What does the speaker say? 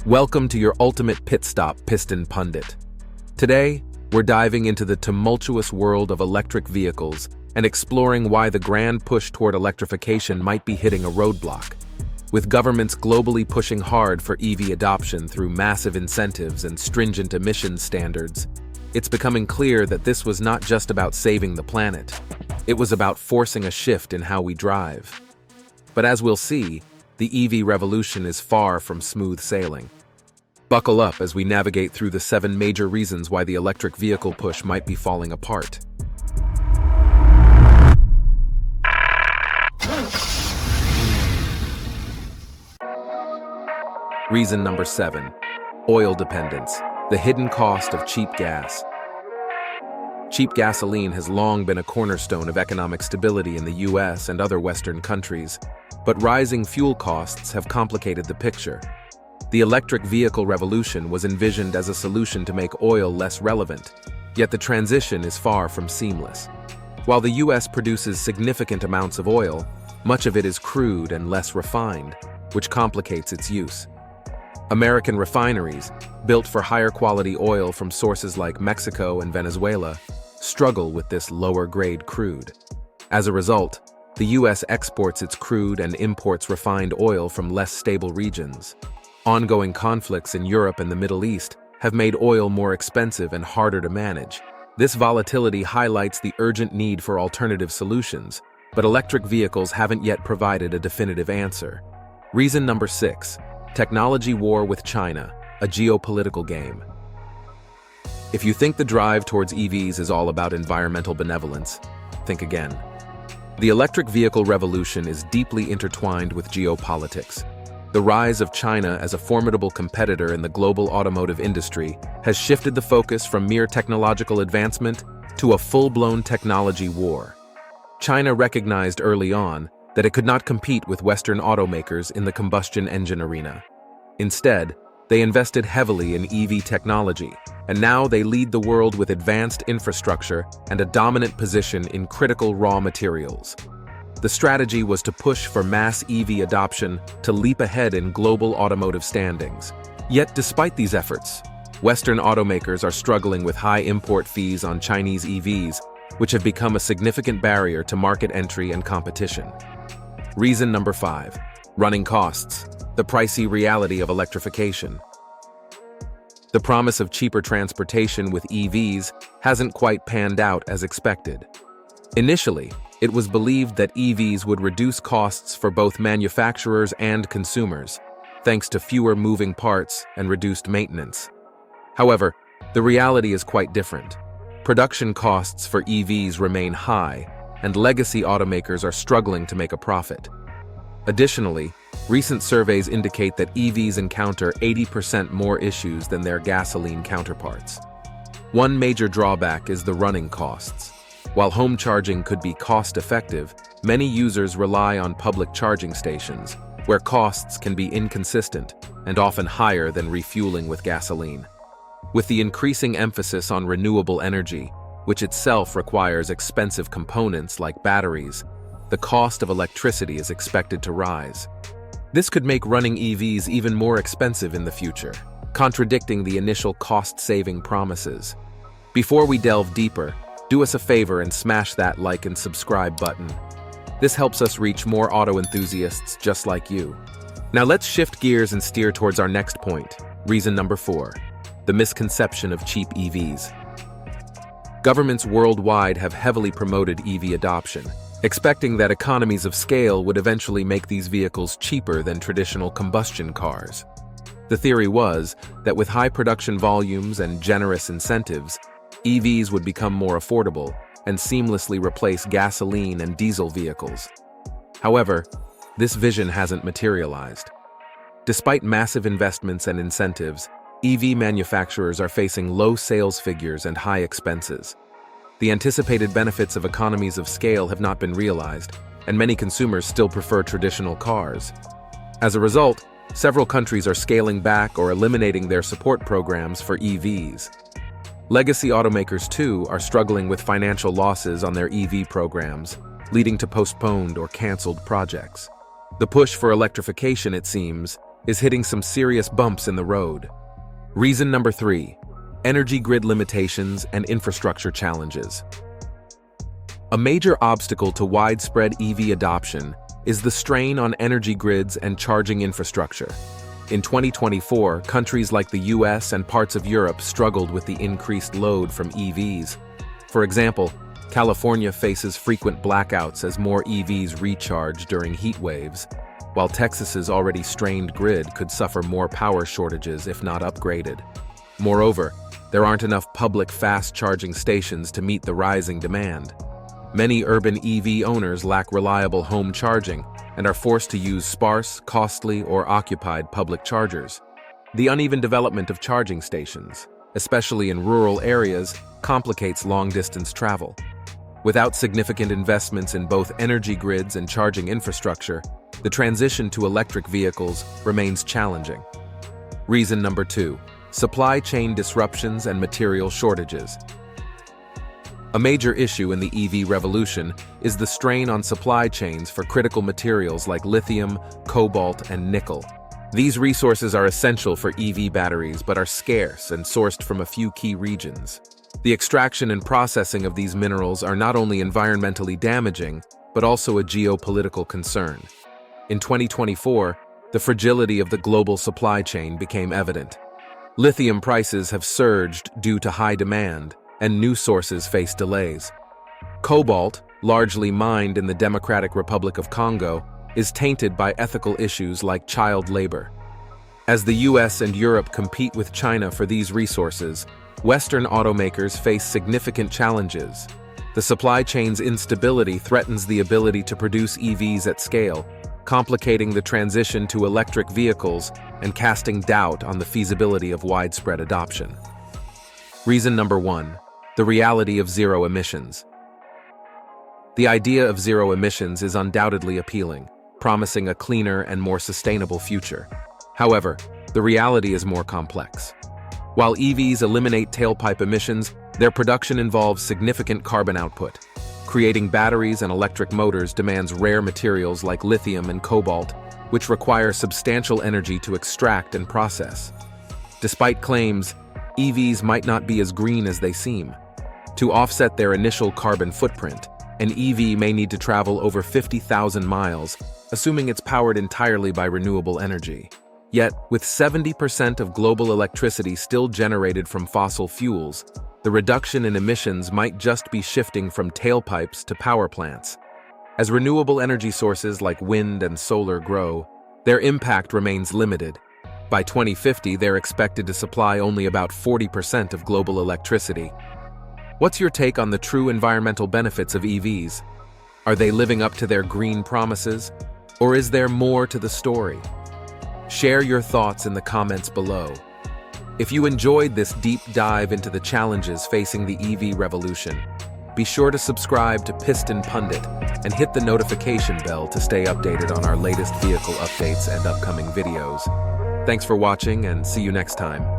Welcome to your ultimate pit stop, Piston Pundit. Today, we're diving into the tumultuous world of electric vehicles and exploring why the grand push toward electrification might be hitting a roadblock. With governments globally pushing hard for EV adoption through massive incentives and stringent emissions standards, it's becoming clear that this was not just about saving the planet. It was about forcing a shift in how we drive. But as we'll see, the EV revolution is far from smooth sailing. Buckle up as we navigate through the 7 major reasons why the electric vehicle push might be falling apart. Reason number 7. Oil dependence, the hidden cost of cheap gas. Cheap gasoline has long been a cornerstone of economic stability in the US and other Western countries, but rising fuel costs have complicated the picture. The electric vehicle revolution was envisioned as a solution to make oil less relevant, yet the transition is far from seamless. While the US produces significant amounts of oil, much of it is crude and less refined, which complicates its use. American refineries, built for higher quality oil from sources like Mexico and Venezuela, struggle with this lower-grade crude. As a result, the US exports its crude and imports refined oil from less stable regions. Ongoing conflicts in Europe and the Middle East have made oil more expensive and harder to manage. This volatility highlights the urgent need for alternative solutions, but electric vehicles haven't yet provided a definitive answer. Reason number 6. Technology war with China, a geopolitical game. If you think the drive towards EVs is all about environmental benevolence, think again. The electric vehicle revolution is deeply intertwined with geopolitics. The rise of China as a formidable competitor in the global automotive industry has shifted the focus from mere technological advancement to a full-blown technology war. China recognized early on that it could not compete with Western automakers in the combustion engine arena. Instead, they invested heavily in EV technology, and now they lead the world with advanced infrastructure and a dominant position in critical raw materials. The strategy was to push for mass EV adoption to leap ahead in global automotive standings. Yet, despite these efforts, Western automakers are struggling with high import fees on Chinese EVs, which have become a significant barrier to market entry and competition. Reason number 5. Running costs, the pricey reality of electrification. The promise of cheaper transportation with EVs hasn't quite panned out as expected. Initially, it was believed that EVs would reduce costs for both manufacturers and consumers, thanks to fewer moving parts and reduced maintenance. However, the reality is quite different. Production costs for EVs remain high, and legacy automakers are struggling to make a profit. Additionally, recent surveys indicate that EVs encounter 80% more issues than their gasoline counterparts. One major drawback is the running costs. While home charging could be cost-effective, many users rely on public charging stations, where costs can be inconsistent and often higher than refueling with gasoline. With the increasing emphasis on renewable energy, which itself requires expensive components like batteries, the cost of electricity is expected to rise. This could make running EVs even more expensive in the future, contradicting the initial cost-saving promises. Before we delve deeper, do us a favor and smash that like and subscribe button. This helps us reach more auto enthusiasts just like you. Now let's shift gears and steer towards our next point, reason number 4, the misconception of cheap EVs. Governments worldwide have heavily promoted EV adoption, expecting that economies of scale would eventually make these vehicles cheaper than traditional combustion cars. The theory was that with high production volumes and generous incentives, EVs would become more affordable and seamlessly replace gasoline and diesel vehicles. However, this vision hasn't materialized. Despite massive investments and incentives, EV manufacturers are facing low sales figures and high expenses. The anticipated benefits of economies of scale have not been realized, and many consumers still prefer traditional cars. As a result, several countries are scaling back or eliminating their support programs for EVs. Legacy automakers, too, are struggling with financial losses on their EV programs, leading to postponed or canceled projects. The push for electrification, it seems, is hitting some serious bumps in the road. Reason number 3, energy grid limitations and infrastructure challenges. A major obstacle to widespread EV adoption is the strain on energy grids and charging infrastructure. In 2024, countries like the US and parts of Europe struggled with the increased load from EVs. For example, California faces frequent blackouts as more EVs recharge during heat waves, while Texas's already strained grid could suffer more power shortages if not upgraded. Moreover, there aren't enough public fast-charging stations to meet the rising demand. Many urban EV owners lack reliable home charging and are forced to use sparse, costly, or occupied public chargers. The uneven development of charging stations, especially in rural areas, complicates long-distance travel. Without significant investments in both energy grids and charging infrastructure, the transition to electric vehicles remains challenging. Reason number 2, supply chain disruptions and material shortages. A major issue in the EV revolution is the strain on supply chains for critical materials like lithium, cobalt, and nickel. These resources are essential for EV batteries but are scarce and sourced from a few key regions. The extraction and processing of these minerals are not only environmentally damaging, but also a geopolitical concern. In 2024, the fragility of the global supply chain became evident. Lithium prices have surged due to high demand, and new sources face delays. Cobalt, largely mined in the Democratic Republic of Congo, is tainted by ethical issues like child labor. As the US and Europe compete with China for these resources, Western automakers face significant challenges. The supply chain's instability threatens the ability to produce EVs at scale, complicating the transition to electric vehicles and casting doubt on the feasibility of widespread adoption. Reason number 1, the reality of zero emissions. The idea of zero emissions is undoubtedly appealing, promising a cleaner and more sustainable future. However, the reality is more complex. While EVs eliminate tailpipe emissions, their production involves significant carbon output. Creating batteries and electric motors demands rare materials like lithium and cobalt, which require substantial energy to extract and process. Despite claims, EVs might not be as green as they seem. To offset their initial carbon footprint, an EV may need to travel over 50,000 miles, assuming it's powered entirely by renewable energy. Yet, with 70% of global electricity still generated from fossil fuels, the reduction in emissions might just be shifting from tailpipes to power plants. As renewable energy sources like wind and solar grow, their impact remains limited. By 2050, they're expected to supply only about 40% of global electricity. What's your take on the true environmental benefits of EVs? Are they living up to their green promises? Or is there more to the story? Share your thoughts in the comments below. If you enjoyed this deep dive into the challenges facing the EV revolution, be sure to subscribe to Piston Pundit and hit the notification bell to stay updated on our latest vehicle updates and upcoming videos. Thanks for watching and see you next time.